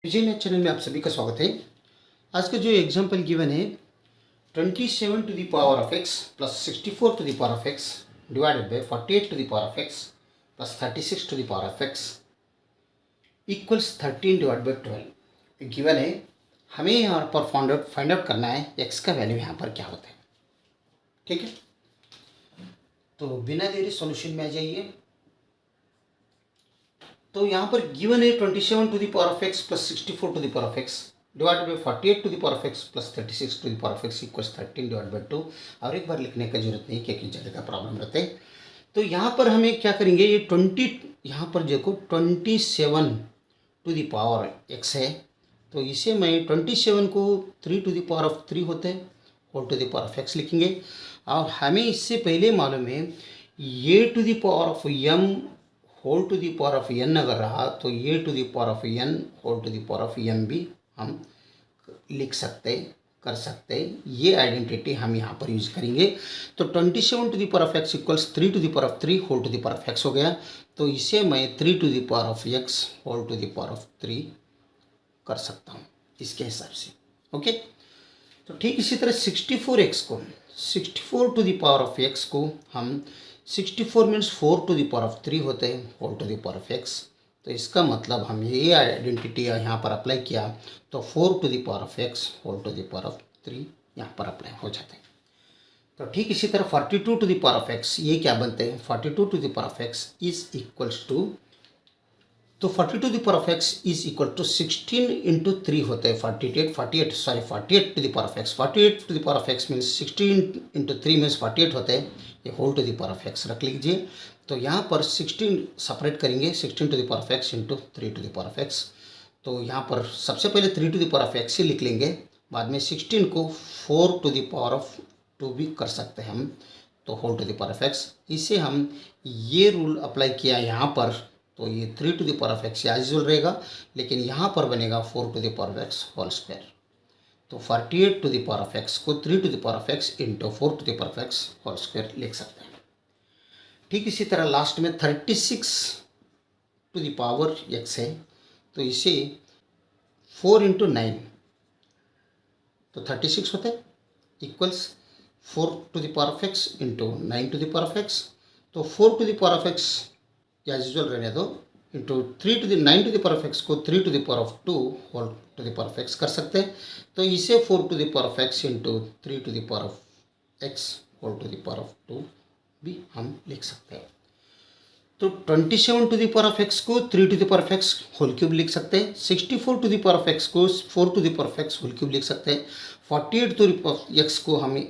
विजय net channel में आप सभी का स्वागत है। आज का जो एग्जाम्पल गिवन है 27 to the power of X plus 64 to the power of X divided by 48 to the power of X plus 36 to the power of X equals 13 divide by 12 given है। हमें यहाँ पर फाइंड आउट करना है x का value यहाँ पर क्या होता है। ठीक है, तो बिना देरी सॉल्यूशन में आ जाइए। तो यहाँ पर गिवन है 27 to the power of X plus 64 to the power of X divided by 48 to the power of X plus 36 to the power of X equals 13 divide by 2। और एक बार लिखने का जरूरत नहीं, क्योंकि जगह का प्रॉब्लम रहता है। तो यहाँ पर हमें क्या करेंगे, ये 20 यहाँ पर देखो 27 टू द पावर एक्स है, तो इसे मैं 27 को 3 टू द पावर ऑफ 3 होते हैं whole to the power of X लिखेंगे। और हमें इससे पहले मालूम है ये to the power of M whole to the power of N अगर रहा तो ये to the power of N whole to the power of M भी हम लिख सकते कर सकते हैं। ये आइडेंटिटी हम यहाँ पर यूज करेंगे। तो 27 to the power of X equals 3 to the power of 3 whole to the power of X हो गया। तो इसे मैं 3 to the power of X whole to the power of 3 कर सकता हूँ इसके हिसाब से। ओके, तो ठीक इसी तरह 64x को 64 to the power of X को हम 64 means 4 to the power of 3 होते हैं whole to the power of X. तो इसका मतलब हम ये आइडेंटिटी यहाँ पर अप्लाई किया तो 4 to the power of X whole to the power of 3 यहाँ पर अप्लाई हो जाते हैं। तो ठीक इसी तरह 42 to the power of X ये क्या बनते हैं, 42 to the power of X is equals to, तो 42 to the power of X is equal to 16 into 3 होते हैं 48 to the power of X. 48 to the power of X means 16 into 3 means 48 होते हैं। ये whole to the power of X रख लीजिए। तो यहाँ पर 16 सेपरेट करेंगे, 16 to the power of X into 3 to the power of X. तो यहाँ पर सबसे पहले 3 to the power of X ही लिख लेंगे, बाद में 16 को 4 टू द पावर ऑफ 2 भी कर सकते हैं हम, तो whole to the power of X. इसे हम ये रूल अप्लाई किया यहाँ पर, तो ये 3 to the power of X as usual रहेगा, लेकिन यहाँ पर बनेगा 4 to the power of X whole square. तो 48 to the power of X को 3 to the power of X into 4 to the power of X whole square लिख सकते हैं। ठीक इसी तरह लास्ट में 36 टू द पावर एक्स है, तो इसे 4 इंटू 9 तो 36 होते हैं equals 4 to the power of X into 9 to the power of X. तो 4 to the power of X as usual रहने दो into 3 to the 9 to the power of X को 3 to the power of 2 whole to the power of X कर सकते हैं। तो इसे 4 to the power of X into 3 to the power of X whole to the power of 2 भी हम लिख सकते हैं। तो 27 to the power of X को 3 to the power of X whole cube लिख सकते हैं। 64 to the power of X को 4 to the power of X whole cube लिख सकते हैं। 48 to the power of X को हमें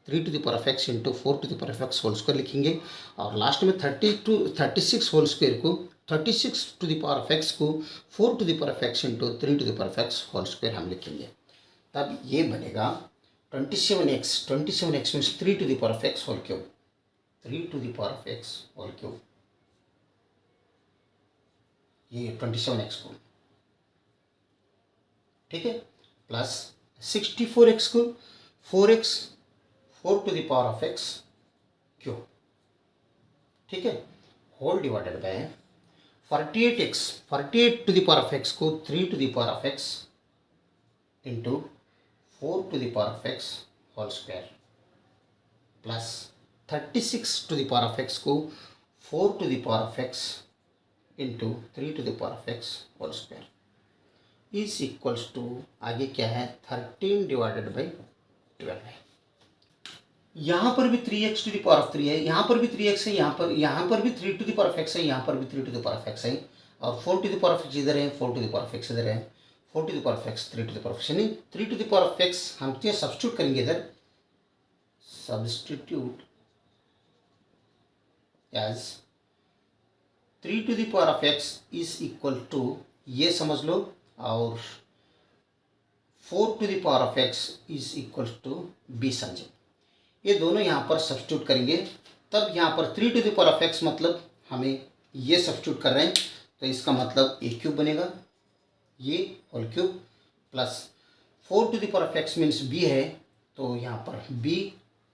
3 to the power of X into 4 to the power of X whole square लिखेंगे। और लास्ट में 36 whole square को 36 to the power of X को 4 to the power of X into 3 to the power of X whole square हम लिखेंगे। तब ये बनेगा 27x means 3 to the power of X whole cube, 3 to the power of X whole cube, ये 27x को, ठीक है, प्लस 64x को 4x 4 to the power of X cube, ठीक है, whole divided by 48 to the power of X को 3 to the power of X into 4 to the power of X whole square plus 36 to the power of X को 4 to the power of X into 3 to the power of X whole square is equals to, आगे क्या है 13 divided by 12 है। यहाँ पर भी 3x to the power of 3 है, यहाँ पर भी 3x है, यहाँ पर भी 3 to the power of x है, यहाँ पर भी 3 to the power of x है, और 4 to the power of x इधर है, 4 to the power of x इधर है, 4 to the power of x 3 to the power of x, यानी 3 to the power of x हम क्या सब्स्टिट्यूट करेंगे इधर, substitute as 3 to the power of x is equal to, ये समझ लो, और 4 to the power of x is equal to b समझे। ये दोनों यहाँ पर सब्स्टिट्यूट करेंगे, तब यहाँ पर 3 to the power of X मतलब हमें ये सब्स्टिट्यूट कर रहे हैं, तो इसका मतलब ए क्यूब बनेगा, ये whole cube, plus 4 to the power of X means B है, तो यहाँ पर बी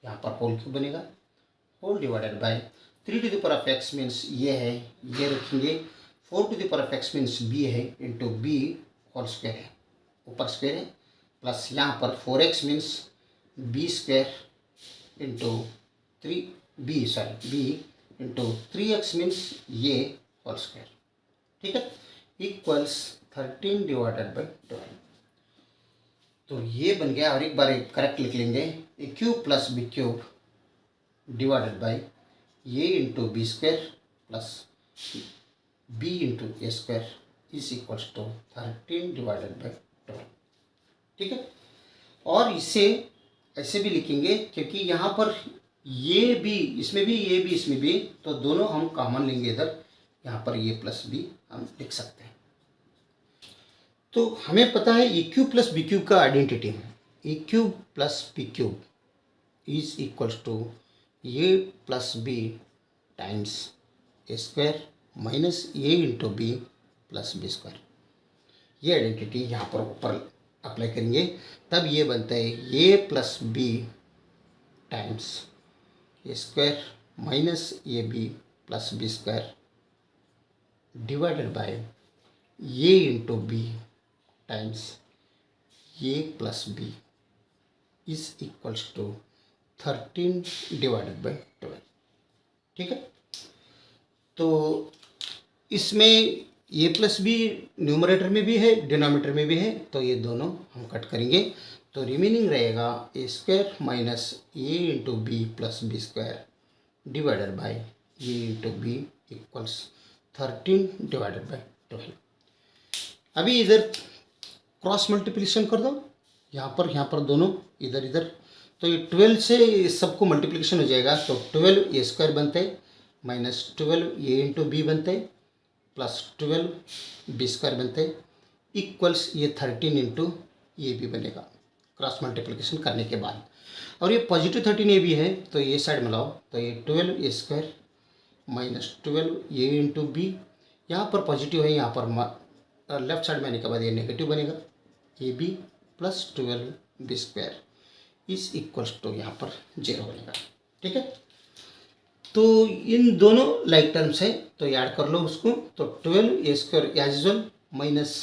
यहाँ पर होल क्यूब बनेगा, whole divided by 3 to the power of X means ये है, ये रखेंगे, 4 to the power of X means B है इंटू बी होल स्क्वायर है, ऊपर स्क्वायर है, प्लस यहाँ पर 4x means B square into B into 3x means ये होल स्क्वायर, ठीक है, इक्वल्स 13 डिवाइडेड बाई 12। तो ये बन गया, और एक बार करेक्ट लिख लेंगे, A cube plus B cube divided by A into B square plus B into A square is equals to 13 divided by 12, ठीक है। और इसे ऐसे भी लिखेंगे क्योंकि यहाँ पर ये भी, इसमें भी ये भी, इसमें भी, तो दोनों हम कॉमन लेंगे इधर, यहाँ पर ये प्लस बी हम लिख सकते हैं। तो हमें पता है A cube plus B cube का आइडेंटिटी है, A cube plus B cube is equals to A plus B times A square minus A into B plus B square. ये आइडेंटिटी यहाँ पर ऊपर अप्लाई करेंगे, तब ये बनता है A plus B times A square minus A B plus B square divided by A into B times A plus B is equals to 13 divided by 12, ठीक है। तो इसमें ए प्लस बी न्यूमरेटर में भी है, डिनोमिनेटर में भी है, तो ये दोनों हम कट करेंगे, तो रिमेनिंग रहेगा A square minus A into B plus B square divided by A into B equals 13 divided by 12। अभी इधर क्रॉस मल्टीप्लिकेशन कर दो, यहाँ पर दोनों इधर इधर, तो ये 12 से सबको मल्टीप्लिकेशन हो जाएगा, तो 12 ए स्क्वायर बनते हैं माइनस 12 ए इंटू बी बनते हैं प्लस 12 बी स्क्वायर बनते हैं इक्वल्स ये 13 इंटू ये भी बनेगा क्रॉस मल्टीप्लिकेशन करने के बाद। और ये पॉजिटिव 13 ए भी है, तो ये साइड में लाओ, तो ये 12 ए स्क्वायर माइनस 12 ए इंटू बी, यहाँ पर पॉजिटिव है, यहाँ पर लेफ्ट साइड में आने के बाद ये नेगेटिव बनेगा, A B plus 12 B square is equals to यहाँ पर 0 बनेगा, ठीक है। तो इन दोनों लाइक टर्म्स हैं, तो याद कर लो उसको, तो 12 ए square as usual minus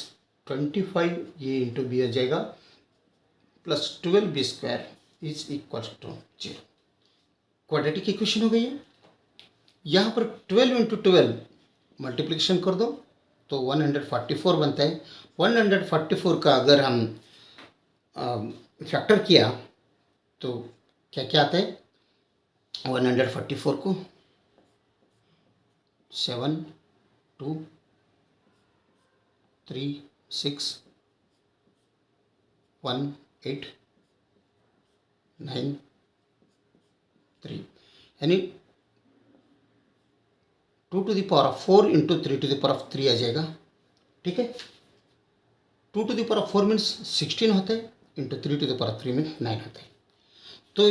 25 A into B आ जाएगा plus 12 B square is equals to 0। Quadratic equation हो गई है। यहाँ पर 12 इंटू 12 मल्टीप्लिकेशन कर दो तो 144 बनता है। 144 का अगर हम फैक्टर किया तो क्या क्या आता है, 144 को 7 2 3 6 1 8 9 3 यानी 2 to the power of 4 into 3 to the power of 3 आ जाएगा, ठीक है। 2 to the power of 4 means 16 होता है, into 3 to the power of 3 means 9 होता है। तो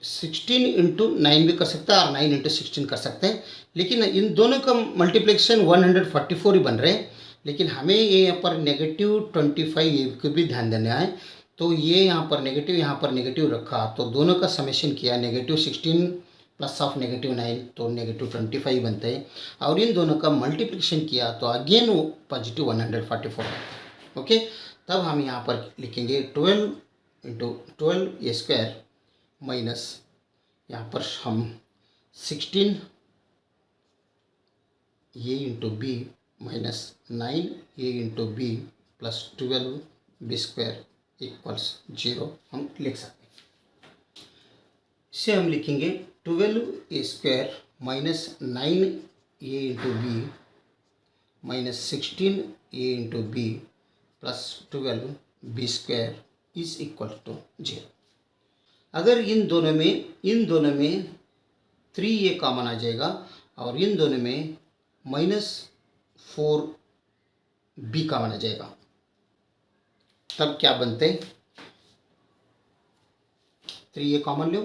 16 इंटू 9 भी कर सकता है और 9 इंटू 16 कर सकते हैं, लेकिन इन दोनों का मल्टीप्लिकेशन 144 ही बन रहे हैं। लेकिन हमें ये यहाँ पर -25 को भी ध्यान देना है, तो ये यहाँ पर नेगेटिव रखा, तो दोनों का समेशन किया, -16 प्लस ऑफ -9 तो -25 बनते हैं, और इन दोनों का मल्टीप्लिकेशन किया तो अगेन वो पॉजिटिव 144, ओके। तब हम यहाँ पर लिखेंगे 12 इंटू 12 ए स्क्वायर माइनस यहाँ पर हम 16 a into b minus 9 a into B plus 12 B square equals 0 हम लिख सकते हैं। इसे हम लिखेंगे 12 ए square minus 9 a into b minus 16 a into B plus 12 B square is equal to 0। अगर इन दोनों में 3 ये कॉमन आ जाएगा और इन दोनों में -4 बी कॉमन आ जाएगा, तब क्या बनते हैं, 3 ये कॉमन लो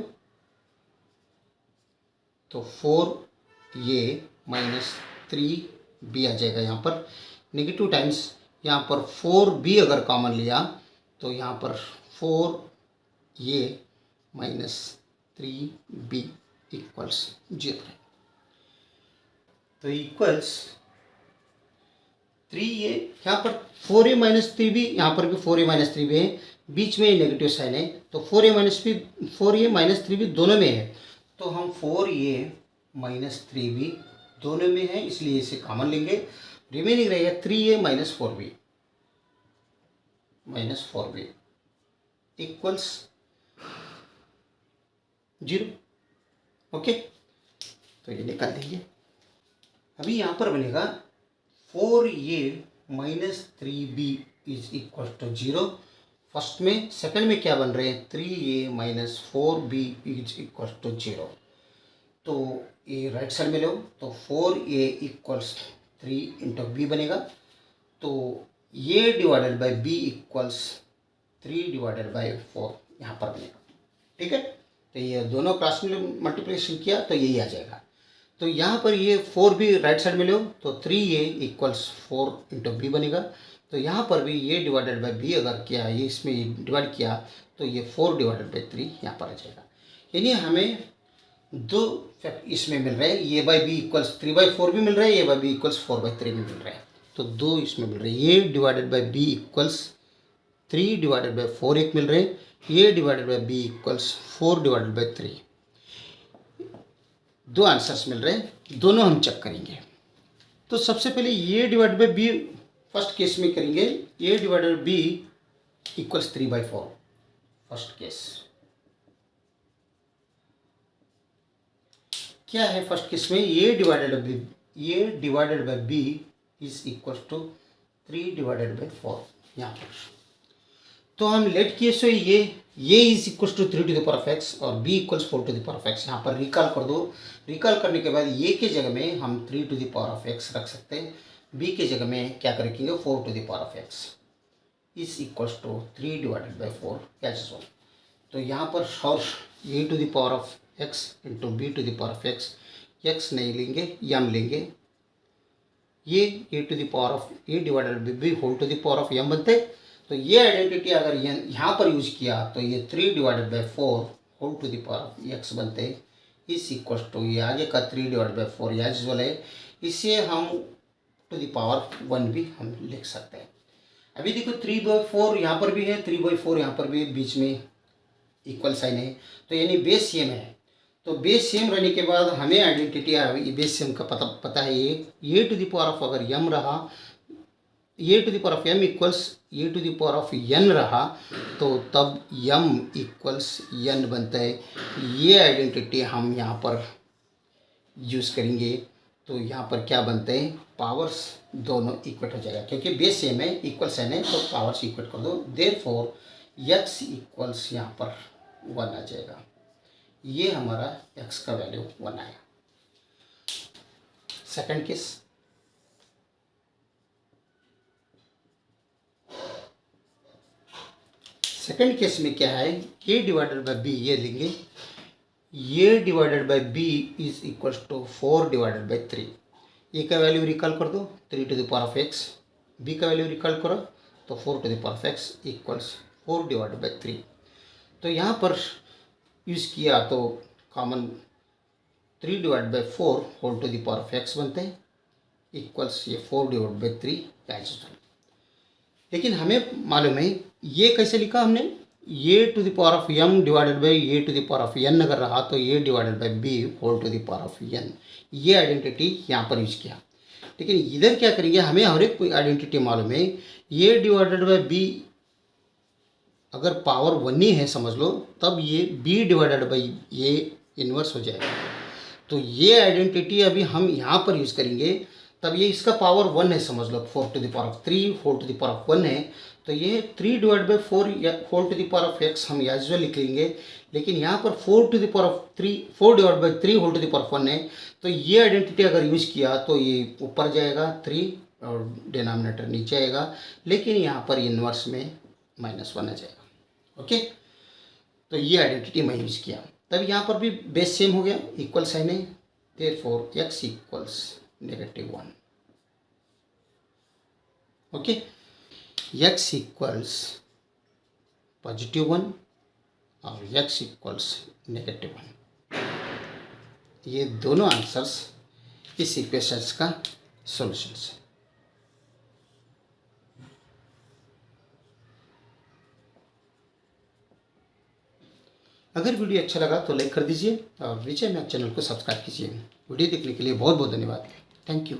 तो 4 ये माइनस 3 बी आ जाएगा। यहाँ पर नेगेटिव टाइम्स, यहाँ पर 4 बी अगर कॉमन लिया तो यहाँ पर 4 ये माइनस 3 बी इक्वल्स 0 है। तो इक्वल्स 3a, यहाँ पर 4a माइनस 3b, यहाँ पर भी 4a माइनस 3b है, बीच में नेगेटिव साइन है, तो 4a माइनस 3b दोनों में है, तो हम 4a माइनस 3b दोनों में है, इसलिए इसे कॉमन लेंगे, रिमेनिंग रहेगा 3a minus 4b equals 0। Okay, तो ये निकाल देंगे। अभी यहाँ पर बनेगा 4a minus 3b is equal to 0 first में। सेकंड में क्या बन रहे हैं, 3a minus 4b is equal to 0। तो ये राइट साइड में लो, तो 4a इक्वल्स 3 इंटू बी बनेगा, तो ये divided by b equals 3 divided by 4 यहाँ पर बनेगा। ठीक है, तो ये दोनों क्रॉस मल्टीप्लिकेशन किया तो यही आ जाएगा। तो यहाँ पर ये 4 भी राइट साइड में लो, तो 3a इक्वल्स 4 इंटू बी बनेगा, तो यहाँ पर भी ये डिवाइडेड बाय बी अगर किया, ये इसमें डिवाइड किया, तो ये 4 डिवाइडेड बाय 3 यहाँ पर आ जाएगा। यानी हमें दो फैक्ट इसमें मिल रहे हैं, ये बाय बी इक्वल्स 3/4 भी मिल रहा है, ये बाय बी इक्वल्स 4/3 भी मिल रहा है, तो दो इसमें मिल रहे हैं। ये divided by B equals 3 divided by 4 एक मिल रहे हैं, ये divided by B equals 4 divided by 3, दो आंसर्स मिल रहे हैं, दोनों हम चेक करेंगे। तो सबसे पहले ये divide by B first case में करेंगे, ये divided by B equals 3/4 first case. क्या है फर्स्ट केस में, ये divided by B is equal to 3 divided by 4 यहाँ पर। तो हम लेट किए सो ये is equal to 3 to the power of X और b equals 4 to the power of X. यहाँ पर रिकॉल कर दो, रिकॉल करने के बाद ये के जगह में हम 3 to the power of X रख सकते हैं, b के जगह में क्या रखेंगे 4 to the power of X is equals to 3 divided by 4 catch one. तो यहाँ पर और a to the power of X into B to the power of X, X नहीं लेंगे यम लेंगे, ये a to the power of a divided by b whole to the power of m बनते हैं। तो ये आइडेंटिटी अगर यहाँ पर यूज किया तो ये 3 divided by 4 whole to the power of x बनते हैं, इस इक्वल टू ये आगे का 3 डिवाइडेड बाय 4 एज वेल है, इसे हम टू द पावर 1 भी हम लिख सकते हैं। अभी देखो 3/4 यहाँ पर भी है, 3/4 यहाँ पर भी, बीच में इक्वल साइन है, तो यानी बेस सेम है। तो बेस सेम रहने के बाद हमें आइडेंटिटी बेस सेम का पता है, ये टू द पावर ऑफ अगर m रहा, a to the power of m equals a to the power of n रहा, तो तब m इक्वल्स n बनता है। ये आइडेंटिटी हम यहाँ पर यूज़ करेंगे, तो यहाँ पर क्या बनते हैं, पावर्स दोनों इक्वल हो जाएगा, क्योंकि बेस सेम है, इक्वल साइन है, तो पावर्स इक्वल कर दो, देयरफॉर x इक्वल्स यहाँ पर 1 आ जाएगा। ये हमारा x का वैल्यू 1 आया। सेकंड केस, सेकंड केस में क्या है, a डिवाइडेड बाय b ये लेंगे, ये divided by b is equal to 4 divided by 3। A का वैल्यू रिकॉल कर दो 3 to the power of x, b का वैल्यू रिकॉल करो तो 4 to the power of x equals 4 divided by 3। तो यहाँ पर यूज़ किया तो common 3 divided by 4 whole to the power of x बनते हैं, इक्वल्स ये 4 डिवाइडेड बाय 3 कैंसिल। लेकिन हमें मालूम है ये कैसे लिखा हमने, ये to the power of m divided by ये to the power of n अगर रहा तो ये divided by b whole to the power of n, ये आइडेंटिटी यहाँ पर यूज किया। लेकिन इधर क्या करेंगे, हमें हर एक आइडेंटिटी मालूम है, ये डिवाइडेड बाय b अगर पावर 1 ही है समझ लो, तब ये b डिवाइडेड बाय ये इन्वर्स हो जाएगा। तो ये आइडेंटिटी अभी हम यहाँ पर यूज़ करेंगे, तब ये इसका पावर 1 है समझ लो, 4 to the power of 3 whole to the power of 1 है, तो ये 3 divide by 4 whole to the power of x हम एज वेल लिख लेंगे। लेकिन यहाँ पर 4 to the power of 3 4 divide by 3 whole to the power of 1 है, तो ये आइडेंटिटी अगर यूज़ किया तो ये ऊपर जाएगा 3 और डिनोमिनेटर नीचे आएगा, लेकिन यहाँ पर इन्वर्स में -1 आ जाएगा। ओके, तो ये आइडेंटिटी मैं यूज़ किया, तब यहाँ पर भी बेस सेम हो गया, इक्वल साइन है, therefore x equals -1। Okay, x equals +1 और x इक्वल्स -1। ये दोनों आंसर्स इस इक्वेशंस का सॉल्यूशंस है। अगर वीडियो अच्छा लगा तो लाइक कर दीजिए और विजय मैथ चैनल को सब्सक्राइब कीजिए। वीडियो देखने के लिए बहुत बहुत धन्यवाद। Thank you.